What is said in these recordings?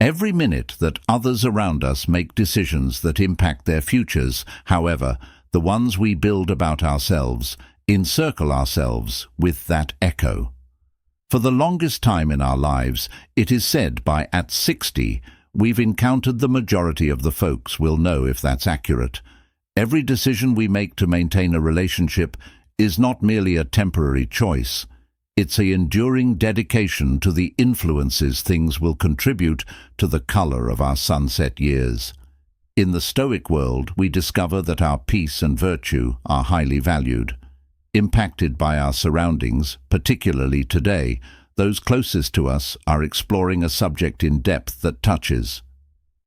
Every minute that others around us make decisions that impact their futures, however, the ones we build about ourselves, encircle ourselves with that echo. For the longest time in our lives, it is said by at 60, we've encountered the majority of the folks will know if that's accurate. Every decision we make to maintain a relationship is not merely a temporary choice. It's an enduring dedication to the influences things will contribute to the color of our sunset years. In the Stoic world, we discover that our peace and virtue are highly valued. Impacted by our surroundings, particularly today, those closest to us are exploring a subject in depth that touches.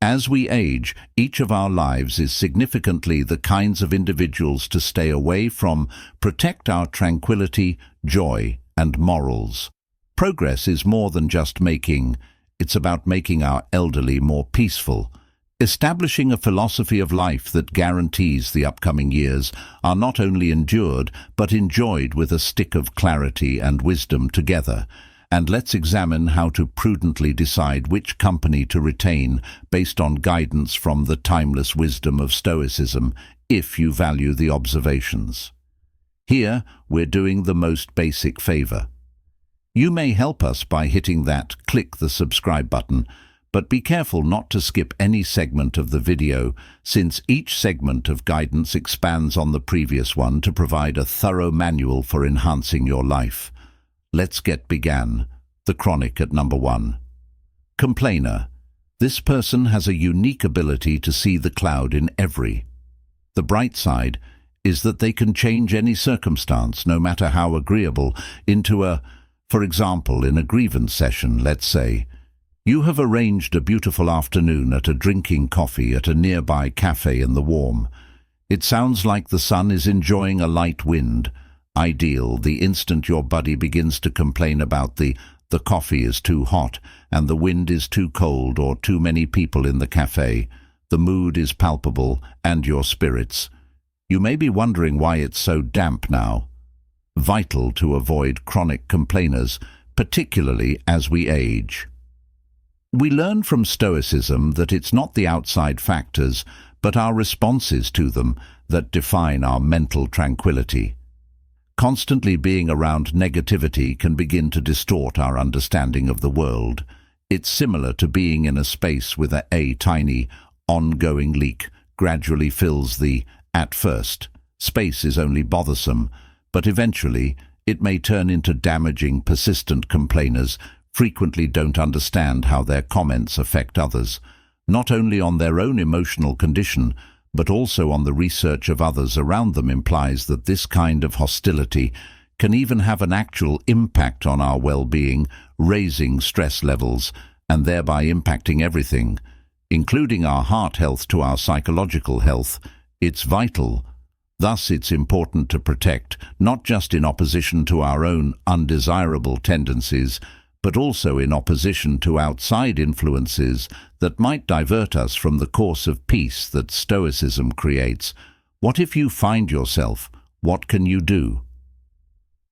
As we age, each of our lives is significantly the kinds of individuals to stay away from, protect our tranquility, joy, and morals. Progress is more than just making, it's about making our elderly more peaceful. Establishing a philosophy of life that guarantees the upcoming years are not only endured, but enjoyed with a stick of clarity and wisdom together. And let's examine how to prudently decide which company to retain based on guidance from the timeless wisdom of Stoicism, if you value the observations. Here, we're doing the most basic favor. You may help us by hitting that click the subscribe button, but be careful not to skip any segment of the video, since each segment of guidance expands on the previous one to provide a thorough manual for enhancing your life. Let's get began. The chronic at number 1. Complainer. This person has a unique ability to see the cloud in every. The bright side is that they can change any circumstance, no matter how agreeable, into for example, in a grievance session, let's say. You have arranged a beautiful afternoon at a drinking coffee at a nearby cafe in the warm. It sounds like the sun is enjoying a light wind. Ideal the instant your buddy begins to complain about the coffee is too hot and the wind is too cold or too many people in the cafe. The mood is palpable and your spirits. You may be wondering why it's so damp now. Vital to avoid chronic complainers, particularly as we age. We learn from Stoicism that it's not the outside factors, but our responses to them that define our mental tranquility. Constantly being around negativity can begin to distort our understanding of the world. It's similar to being in a space with a tiny, ongoing leak gradually fills the at first. Space is only bothersome, but eventually it may turn into damaging, persistent complainers frequently don't understand how their comments affect others, not only on their own emotional condition, but also on the research of others around them implies that this kind of hostility can even have an actual impact on our well-being, raising stress levels and thereby impacting everything, including our heart health to our psychological health. It's vital. Thus, it's important to protect, not just in opposition to our own undesirable tendencies, but also in opposition to outside influences that might divert us from the course of peace that Stoicism creates. What if you find yourself? What can you do?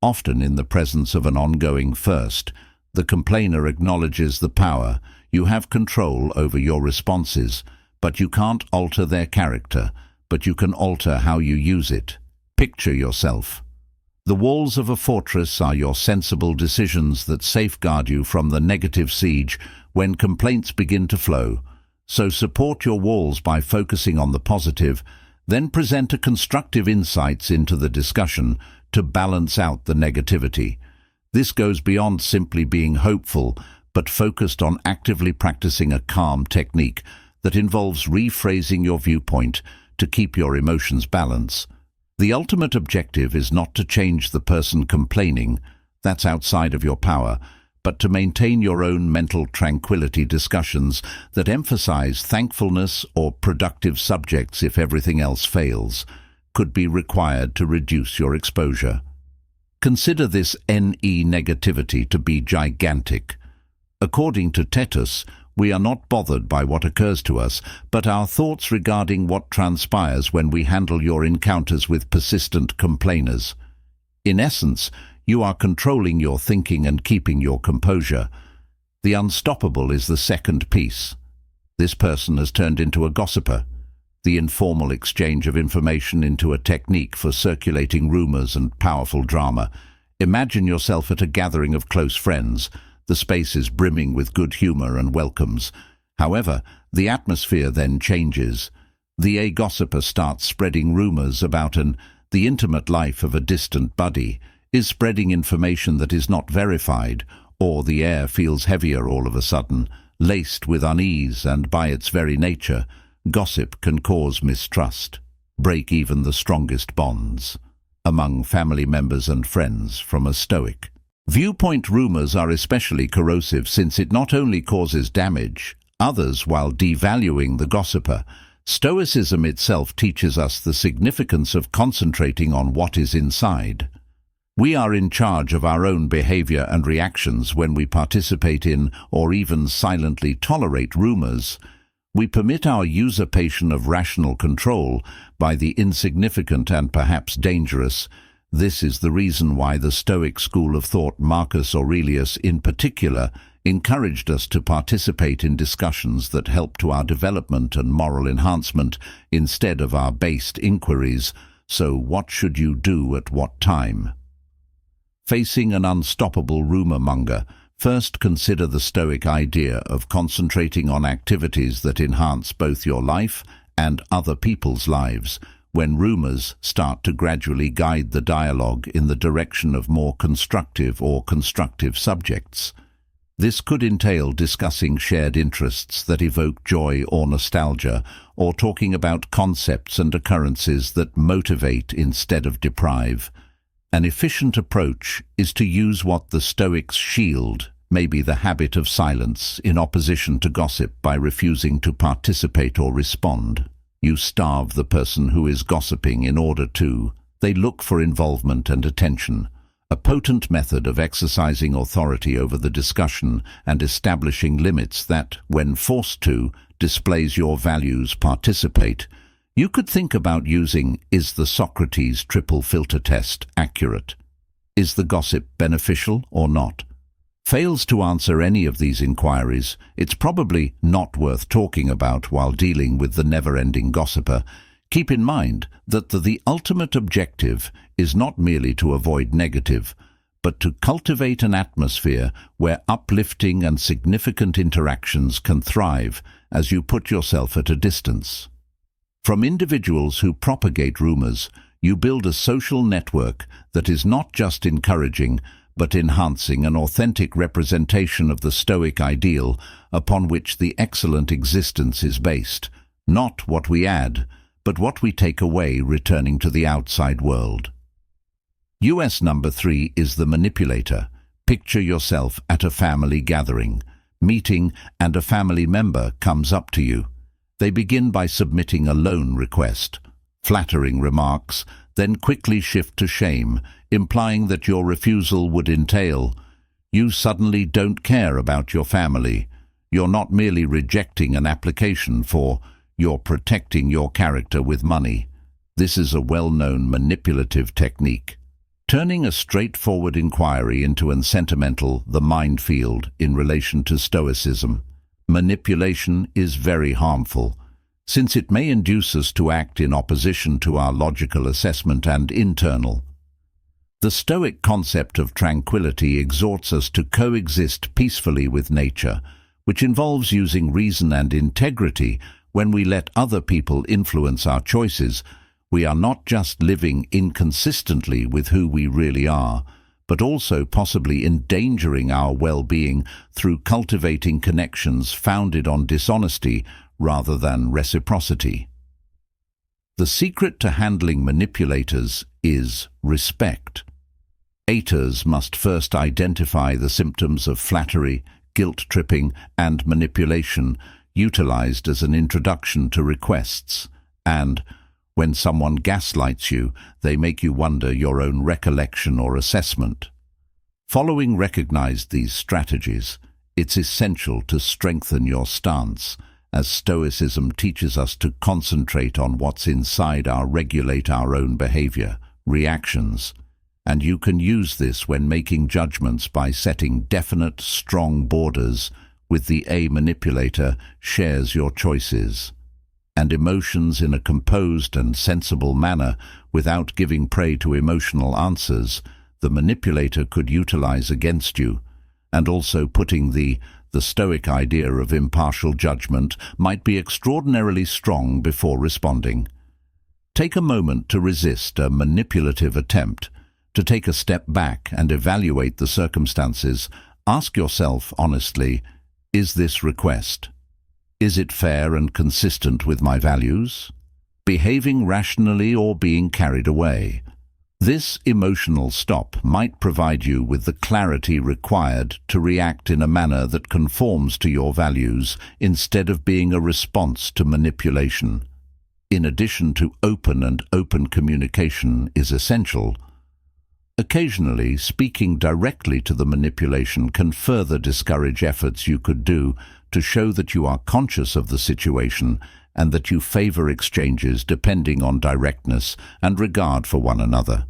Often in the presence of an ongoing first, the complainer acknowledges the power. You have control over your responses, but you can't alter their character, but you can alter how you use it. Picture yourself. The walls of a fortress are your sensible decisions that safeguard you from the negative siege when complaints begin to flow. So support your walls by focusing on the positive, then present a constructive insights into the discussion to balance out the negativity. This goes beyond simply being hopeful, but focused on actively practicing a calm technique that involves rephrasing your viewpoint to keep your emotions balanced. The ultimate objective is not to change the person complaining, that's outside of your power, but to maintain your own mental tranquility. Discussions that emphasize thankfulness or productive subjects, if everything else fails, could be required to reduce your exposure. Consider this negativity to be gigantic. According to Tetus, we are not bothered by what occurs to us, but our thoughts regarding what transpires when we handle your encounters with persistent complainers. In essence, you are controlling your thinking and keeping your composure. The unstoppable is the second piece. This person has turned into a gossiper, the informal exchange of information into a technique for circulating rumors and powerful drama. Imagine yourself at a gathering of close friends. The space is brimming with good humor and welcomes. However, the atmosphere then changes. The gossiper starts spreading rumors about the intimate life of a distant buddy, is spreading information that is not verified, or the air feels heavier all of a sudden, laced with unease, and by its very nature, gossip can cause mistrust, break even the strongest bonds among family members and friends. From a Stoic viewpoint, rumors are especially corrosive since it not only causes damage others while devaluing the gossiper. Stoicism itself teaches us the significance of concentrating on what is inside. We are in charge of our own behavior and reactions when we participate in or even silently tolerate rumors. We permit our usurpation of rational control by the insignificant and perhaps dangerous. This is the reason why the Stoic school of thought, Marcus Aurelius in particular, encouraged us to participate in discussions that help to our development and moral enhancement instead of our based inquiries. So what should you do at what time? Facing an unstoppable rumor-monger, first consider the Stoic idea of concentrating on activities that enhance both your life and other people's lives. When rumors start to gradually guide the dialogue in the direction of more constructive or constructive subjects. This could entail discussing shared interests that evoke joy or nostalgia, or talking about concepts and occurrences that motivate instead of deprive. An efficient approach is to use what the Stoics shield, maybe the habit of silence in opposition to gossip, by refusing to participate or respond. You starve the person who is gossiping in order to. They look for involvement and attention. A potent method of exercising authority over the discussion and establishing limits that, when forced to, displays your values. Participate. You could think about using, is the Socrates triple filter test accurate? Is the gossip beneficial or not? Fails to answer any of these inquiries, it's probably not worth talking about while dealing with the never-ending gossiper. Keep in mind that the ultimate objective is not merely to avoid negative, but to cultivate an atmosphere where uplifting and significant interactions can thrive as you put yourself at a distance. From individuals who propagate rumors, you build a social network that is not just encouraging, but enhancing an authentic representation of the Stoic ideal upon which the excellent existence is based. Not what we add, but what we take away returning to the outside world. Number 3 is the manipulator. Picture yourself at a family gathering, meeting, and a family member comes up to you. They begin by submitting a loan request, flattering remarks, then quickly shift to shame, implying that your refusal would entail, you suddenly don't care about your family. You're not merely rejecting an application for, you're protecting your character with money. This is a well-known manipulative technique, turning a straightforward inquiry into a sentimental, the minefield in relation to Stoicism. Manipulation is very harmful, since it may induce us to act in opposition to our logical assessment and internal. The Stoic concept of tranquility exhorts us to coexist peacefully with nature, which involves using reason and integrity. When we let other people influence our choices, we are not just living inconsistently with who we really are, but also possibly endangering our well-being through cultivating connections founded on dishonesty rather than reciprocity. The secret to handling manipulators is respect. Haters must first identify the symptoms of flattery, guilt-tripping, and manipulation utilized as an introduction to requests, and when someone gaslights you, they make you wonder your own recollection or assessment. Following recognized these strategies, it's essential to strengthen your stance, as Stoicism teaches us to concentrate on what's inside regulate our own behavior, reactions, and you can use this when making judgments by setting definite, strong borders with the A manipulator shares your choices and emotions in a composed and sensible manner without giving prey to emotional answers the manipulator could utilize against you, and also putting the Stoic idea of impartial judgment might be extraordinarily strong before responding. Take a moment to resist a manipulative attempt, to take a step back and evaluate the circumstances. Ask yourself honestly, is this request? Is it fair and consistent with my values? Behaving rationally or being carried away? This emotional stop might provide you with the clarity required to react in a manner that conforms to your values instead of being a response to manipulation. In addition to open communication is essential, occasionally speaking directly to the manipulation can further discourage efforts you could do to show that you are conscious of the situation and that you favor exchanges depending on directness and regard for one another.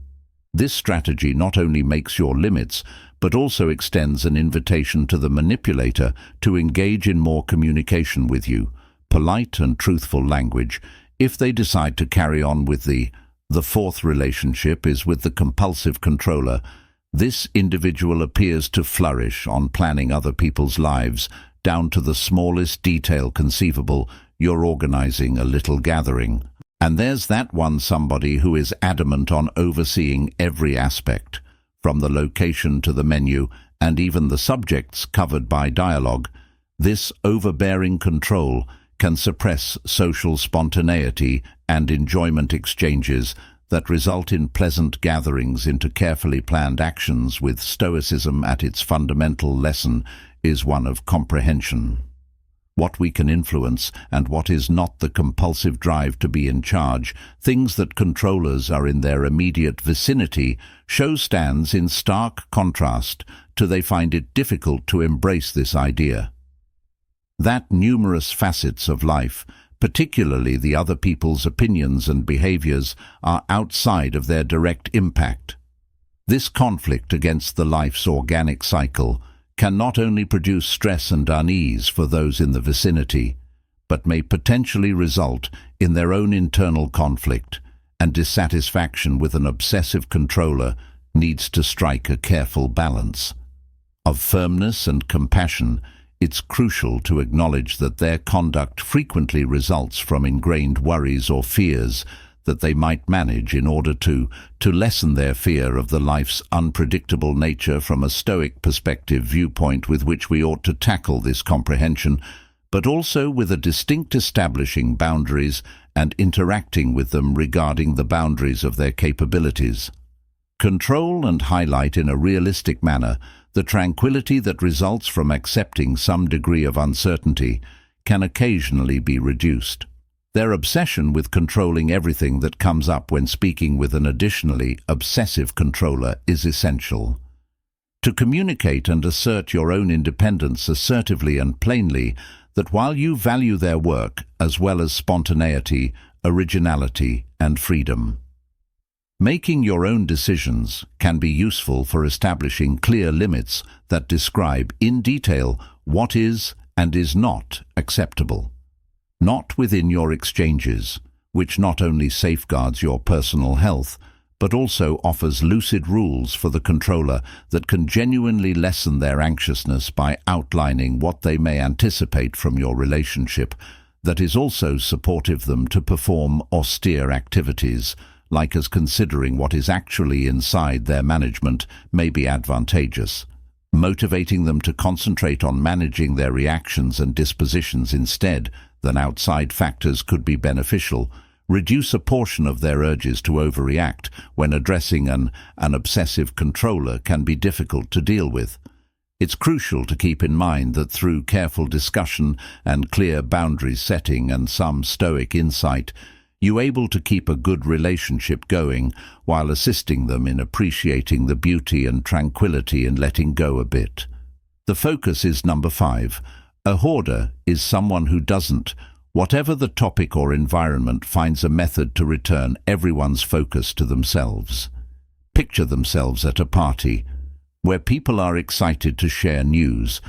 This strategy not only makes your limits, but also extends an invitation to the manipulator to engage in more communication with you, polite and truthful language, if they decide to carry on with the fourth relationship is with the compulsive controller. This individual appears to flourish on planning other people's lives, down to the smallest detail conceivable. You're organizing a little gathering, and there's that one somebody who is adamant on overseeing every aspect, from the location to the menu and even the subjects covered by dialogue. This overbearing control can suppress social spontaneity and enjoyment exchanges that result in pleasant gatherings into carefully planned actions. With Stoicism at its fundamental lesson is one of comprehension. What we can influence and what is not, the compulsive drive to be in charge, things that controllers are in their immediate vicinity, stands in stark contrast to they find it difficult to embrace this idea. That numerous facets of life, particularly the other people's opinions and behaviors, are outside of their direct impact. This conflict against the life's organic cycle can not only produce stress and unease for those in the vicinity, but may potentially result in their own internal conflict, and dissatisfaction with an obsessive controller needs to strike a careful balance. Of firmness and compassion, it's crucial to acknowledge that their conduct frequently results from ingrained worries or fears that they might manage in order to lessen their fear of the life's unpredictable nature. From a Stoic perspective viewpoint with which we ought to tackle this comprehension, but also with a distinct establishing boundaries and interacting with them regarding the boundaries of their capabilities. Control and highlight in a realistic manner the tranquility that results from accepting some degree of uncertainty can occasionally be reduced. Their obsession with controlling everything that comes up when speaking with an additionally obsessive controller is essential. To communicate and assert your own independence assertively and plainly, that while you value their work as well as spontaneity, originality, and freedom, making your own decisions can be useful for establishing clear limits that describe in detail what is and is not acceptable. Not within your exchanges, which not only safeguards your personal health, but also offers lucid rules for the controller that can genuinely lessen their anxiousness by outlining what they may anticipate from your relationship, that is also supportive them to perform austere activities, like as considering what is actually inside their management may be advantageous. Motivating them to concentrate on managing their reactions and dispositions instead than outside factors could be beneficial. Reduce a portion of their urges to overreact when addressing an obsessive controller can be difficult to deal with. It's crucial to keep in mind that through careful discussion and clear boundary setting and some Stoic insight, you're able to keep a good relationship going while assisting them in appreciating the beauty and tranquility in letting go a bit. The focus is number 5. A hoarder is someone who doesn't, whatever the topic or environment, finds a method to return everyone's focus to themselves. picture themselves at a party where people are excited to share news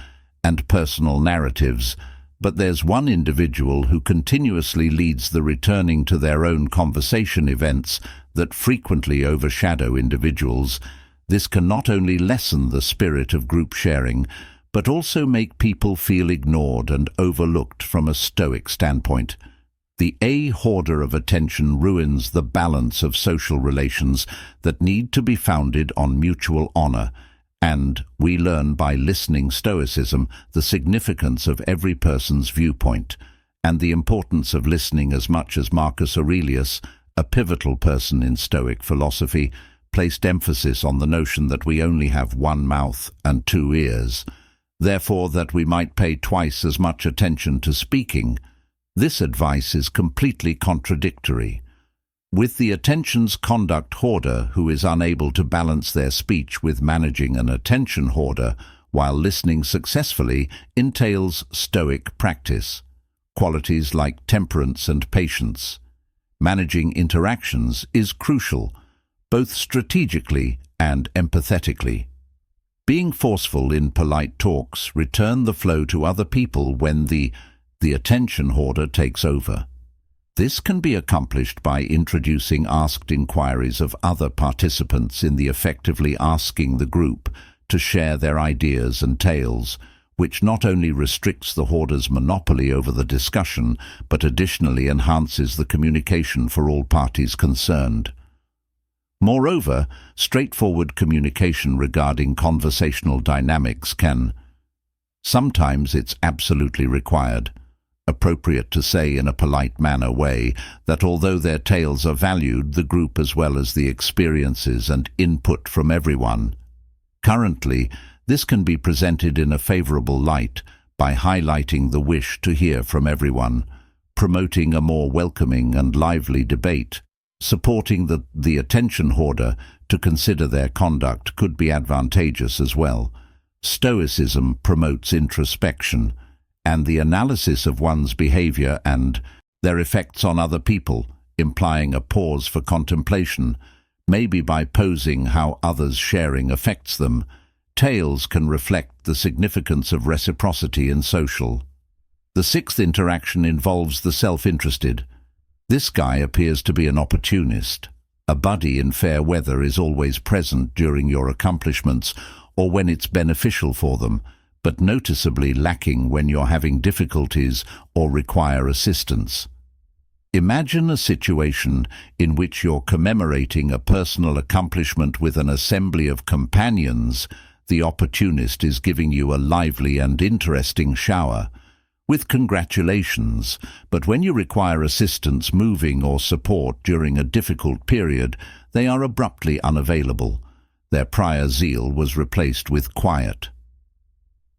and personal narratives, but there's one individual who continuously leads the returning to their own conversation events that frequently overshadow individuals. This can not only lessen the spirit of group sharing, but also make people feel ignored and overlooked from a Stoic standpoint. The hoarder of attention ruins the balance of social relations that need to be founded on mutual honor, and we learn by listening Stoicism the significance of every person's viewpoint, and the importance of listening as much as Marcus Aurelius, a pivotal person in Stoic philosophy, placed emphasis on the notion that we only have one mouth and two ears, therefore that we might pay twice as much attention to speaking. This advice is completely contradictory. With the attention's conduct hoarder who is unable to balance their speech with managing an attention hoarder while listening successfully entails Stoic practice, qualities like temperance and patience. Managing interactions is crucial, both strategically and empathetically. Being forceful in polite talks return the flow to other people when the attention hoarder takes over. This can be accomplished by introducing asked inquiries of other participants in the effectively asking the group to share their ideas and tales, which not only restricts the hoarder's monopoly over the discussion, but additionally enhances the communication for all parties concerned. Moreover, straightforward communication regarding conversational dynamics can, sometimes it's absolutely required, appropriate to say in a polite manner way that although their tales are valued, the group as well as the experiences and input from everyone. Currently, this can be presented in a favorable light by highlighting the wish to hear from everyone, promoting a more welcoming and lively debate. Supporting the attention hoarder to consider their conduct could be advantageous as well. Stoicism promotes introspection and the analysis of one's behavior and their effects on other people, implying a pause for contemplation, maybe by posing how others' sharing affects them. Tales can reflect the significance of reciprocity in social. The sixth interaction involves the self-interested. This guy appears to be an opportunist. A buddy in fair weather is always present during your accomplishments or when it's beneficial for them, but noticeably lacking when you're having difficulties or require assistance. Imagine a situation in which you're commemorating a personal accomplishment with an assembly of companions. The opportunist is giving you a lively and interesting shower with congratulations, but when you require assistance moving or support during a difficult period, they are abruptly unavailable. Their prior zeal was replaced with quiet.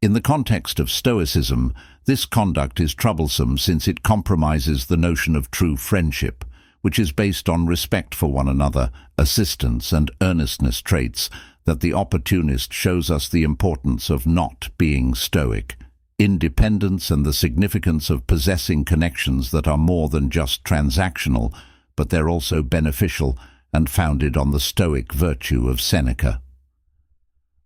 In the context of Stoicism, this conduct is troublesome since it compromises the notion of true friendship, which is based on respect for one another, assistance and earnestness, traits that the opportunist shows us the importance of not being Stoic. Independence and the significance of possessing connections that are more than just transactional, but they're also beneficial and founded on the Stoic virtue of Seneca.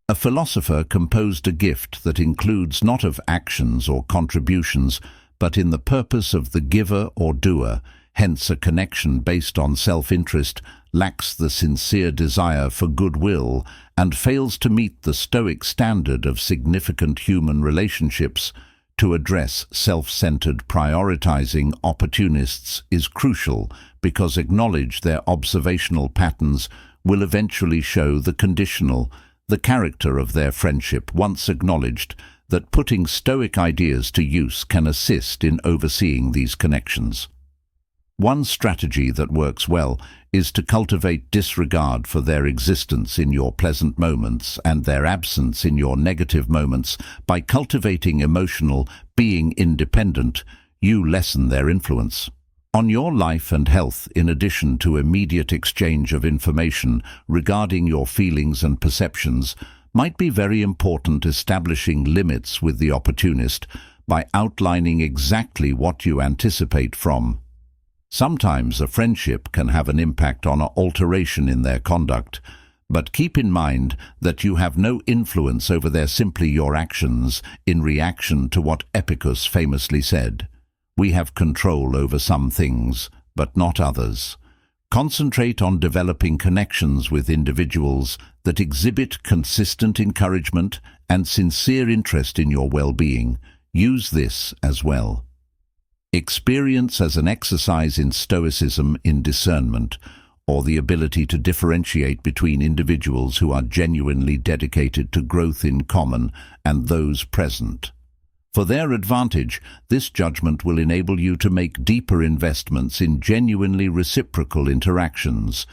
A philosopher composed a gift that includes not of actions or contributions, but in the purpose of the giver or doer, hence a connection based on self-interest, lacks the sincere desire for goodwill, and fails to meet the Stoic standard of significant human relationships. To address self-centered prioritizing opportunists is crucial because acknowledge their observational patterns will eventually show the character of their friendship. Once acknowledged, that putting Stoic ideas to use can assist in overseeing these connections. One strategy that works well is to cultivate disregard for their existence in your pleasant moments and their absence in your negative moments. By cultivating emotional being independent, you lessen their influence on your life and health. In addition to immediate exchange of information regarding your feelings and perceptions, might be very important establishing limits with the opportunist by outlining exactly what you anticipate from. Sometimes a friendship can have an impact on an alteration in their conduct, But keep in mind that you have no influence over their, simply your actions, in reaction to what Epicurus famously said: "We have control over some things, but not others." Concentrate on developing connections with individuals that exhibit consistent encouragement and sincere interest in your well-being. Use this as well. Experience as an exercise in Stoicism in discernment, or the ability to differentiate between individuals who are genuinely dedicated to growth in common and those present. For their advantage, this judgment will enable you to make deeper investments in genuinely reciprocal interactions.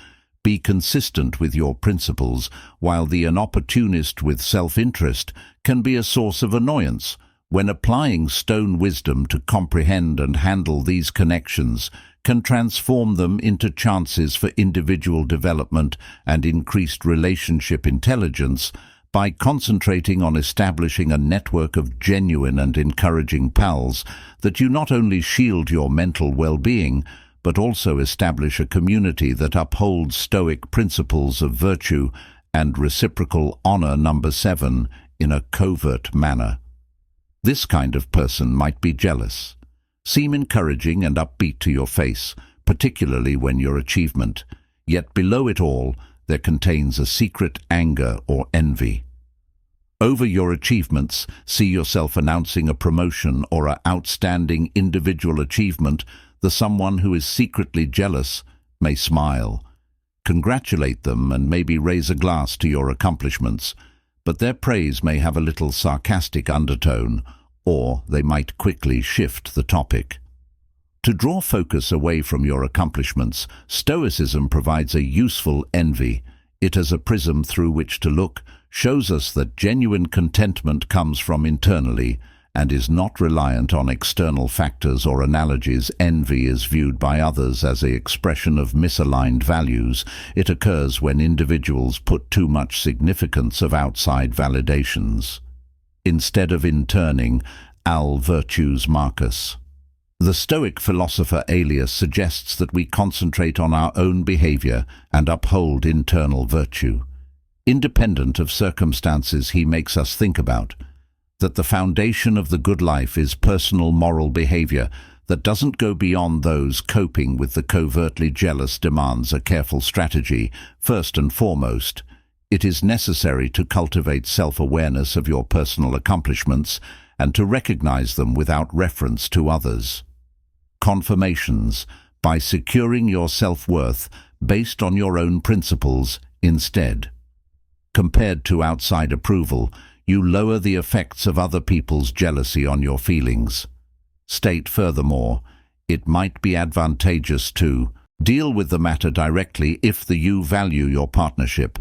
Be consistent with your principles, while an opportunist with self-interest can be a source of annoyance. When applying Stone wisdom to comprehend and handle these connections, can transform them into chances for individual development and increased relationship intelligence. By concentrating on establishing a network of genuine and encouraging pals, that you not only shield your mental well-being, but also establish a community that upholds Stoic principles of virtue and reciprocal honor. Number 7, in a covert manner. This kind of person might be jealous. Seem encouraging and upbeat to your face, particularly when your achievement, yet below it all, there contains a secret anger or envy. Over your achievements, see yourself announcing a promotion or an outstanding individual achievement. Someone who is secretly jealous may smile, congratulate them, and maybe raise a glass to your accomplishments, but their praise may have a little sarcastic undertone, or they might quickly shift the topic. To draw focus away from your accomplishments, Stoicism provides a useful envy. It as a prism through which to look, shows us that genuine contentment comes from internally and is not reliant on external factors or analogies. Envy is viewed by others as an expression of misaligned values. It occurs when individuals put too much significance of outside validations, instead of interning virtues. Marcus. The Stoic philosopher Aurelius suggests that we concentrate on our own behavior and uphold internal virtue. Independent of circumstances, he makes us think about that the foundation of the good life is personal moral behavior that doesn't go beyond those. Coping with the covertly jealous demands a careful strategy. First and foremost, it is necessary to cultivate self-awareness of your personal accomplishments and to recognize them without reference to others. Confirmations, by securing your self-worth based on your own principles instead. Compared to outside approval, you lower the effects of other people's jealousy on your feelings. State furthermore, it might be advantageous to deal with the matter directly if you value your partnership,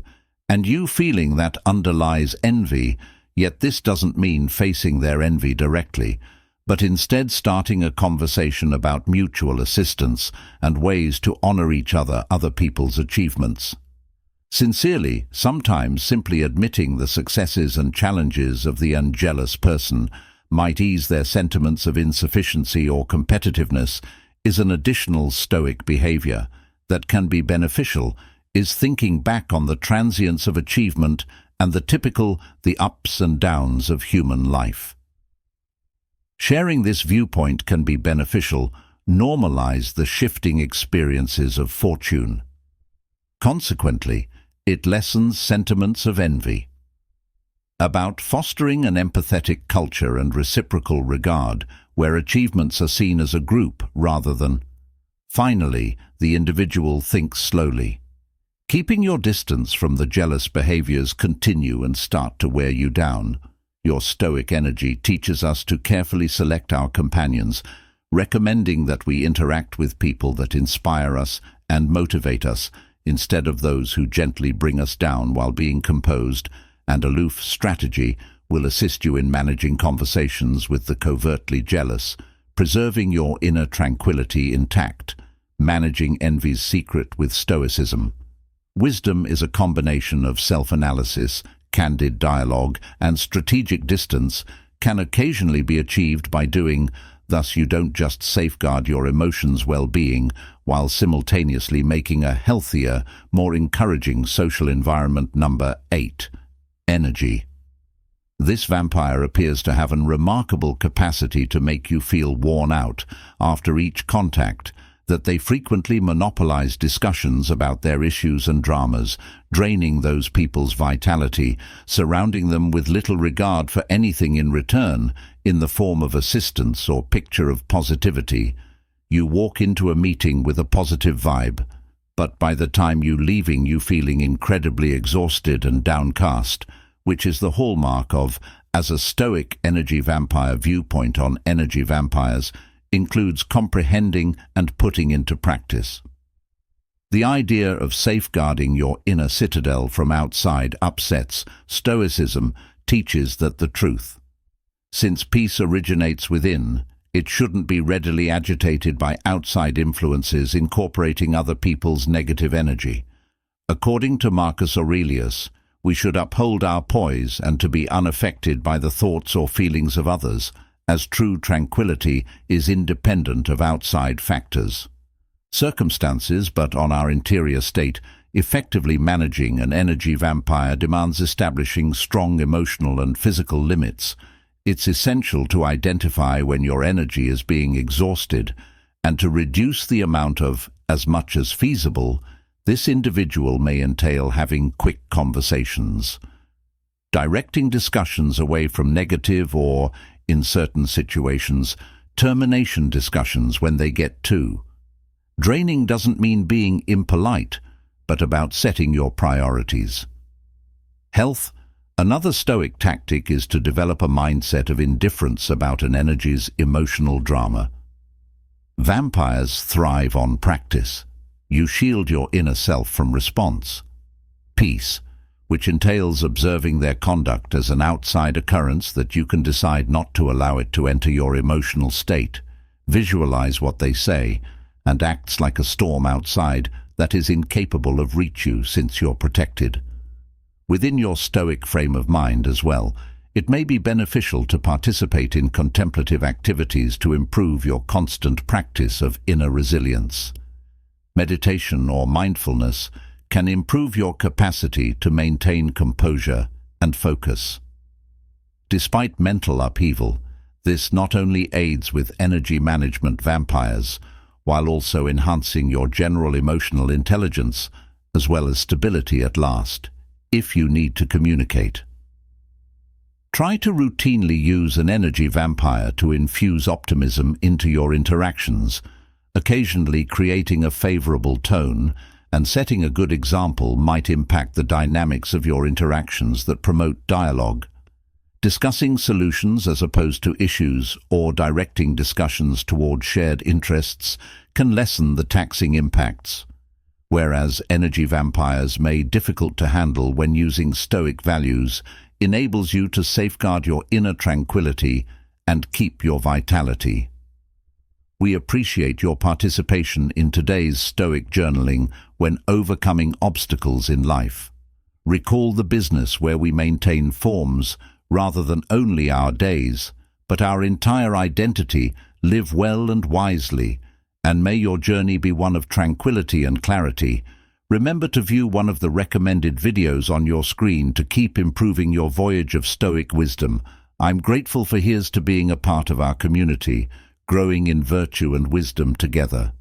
and you feeling that underlies envy, yet this doesn't mean facing their envy directly, but instead starting a conversation about mutual assistance and ways to honor other people's achievements. Sincerely, sometimes simply admitting the successes and challenges of the unjealous person might ease their sentiments of insufficiency or competitiveness, is an additional Stoic behavior that can be beneficial. Is thinking back on the transience of achievement and the ups and downs of human life. Sharing this viewpoint can be beneficial. Normalize the shifting experiences of fortune. Consequently, it lessens sentiments of envy. About fostering an empathetic culture and reciprocal regard, where achievements are seen as a group rather than. Finally, the individual thinks slowly. Keeping your distance from the jealous behaviors continue and start to wear you down. Your Stoic energy teaches us to carefully select our companions, recommending that we interact with people that inspire us and motivate us, instead of those who gently bring us down while being composed. And aloof strategy will assist you in managing conversations with the covertly jealous, preserving your inner tranquility intact. Managing envy's secret with Stoicism. Wisdom is a combination of self-analysis, candid dialogue, and strategic distance, can occasionally be achieved by doing Thus, you don't just safeguard your emotions' well-being while simultaneously making a healthier, more encouraging social environment. Number 8. Energy. This vampire appears to have a remarkable capacity to make you feel worn out after each contact, that they frequently monopolize discussions about their issues and dramas, draining those people's vitality, surrounding them with little regard for anything in return, in the form of assistance or picture of positivity. You walk into a meeting with a positive vibe, but by the time you leaving you feeling incredibly exhausted and downcast, which is the hallmark of, as a Stoic energy vampire viewpoint on energy vampires, includes comprehending and putting into practice. The idea of safeguarding your inner citadel from outside upsets. Stoicism teaches that the truth, since peace originates within, it shouldn't be readily agitated by outside influences incorporating other people's negative energy. According to Marcus Aurelius, we should uphold our poise and to be unaffected by the thoughts or feelings of others, as true tranquility is independent of outside factors. Circumstances, but on our interior state, effectively managing an energy vampire demands establishing strong emotional and physical limits. It's essential to identify when your energy is being exhausted and to reduce the amount of, as much as feasible. This individual may entail having quick conversations, directing discussions away from negative or, in certain situations, termination discussions when they get too. Draining doesn't mean being impolite, but about setting your priorities. Health. Another Stoic tactic is to develop a mindset of indifference about an energy's emotional drama. Vampires thrive on practice. You shield your inner self from response. Peace, which entails observing their conduct as an outside occurrence that you can decide not to allow it to enter your emotional state, visualize what they say, and acts like a storm outside that is incapable of reach you since you're protected. Within your Stoic frame of mind as well, it may be beneficial to participate in contemplative activities to improve your constant practice of inner resilience. Meditation or mindfulness can improve your capacity to maintain composure and focus. Despite mental upheaval, this not only aids with energy management vampires, while also enhancing your general emotional intelligence, as well as stability at last, if you need to communicate. Try to routinely use an energy vampire to infuse optimism into your interactions, occasionally creating a favorable tone, and setting a good example might impact the dynamics of your interactions that promote dialogue. Discussing solutions as opposed to issues or directing discussions toward shared interests can lessen the taxing impacts, whereas energy vampires may be difficult to handle when using Stoic values, enables you to safeguard your inner tranquility and keep your vitality. We appreciate your participation in today's Stoic journaling when overcoming obstacles in life. Recall the business where we maintain forms rather than only our days, but our entire identity. Live well and wisely, and may your journey be one of tranquility and clarity. Remember to view one of the recommended videos on your screen to keep improving your voyage of Stoic wisdom. I'm grateful for here's to being a part of our community, growing in virtue and wisdom together.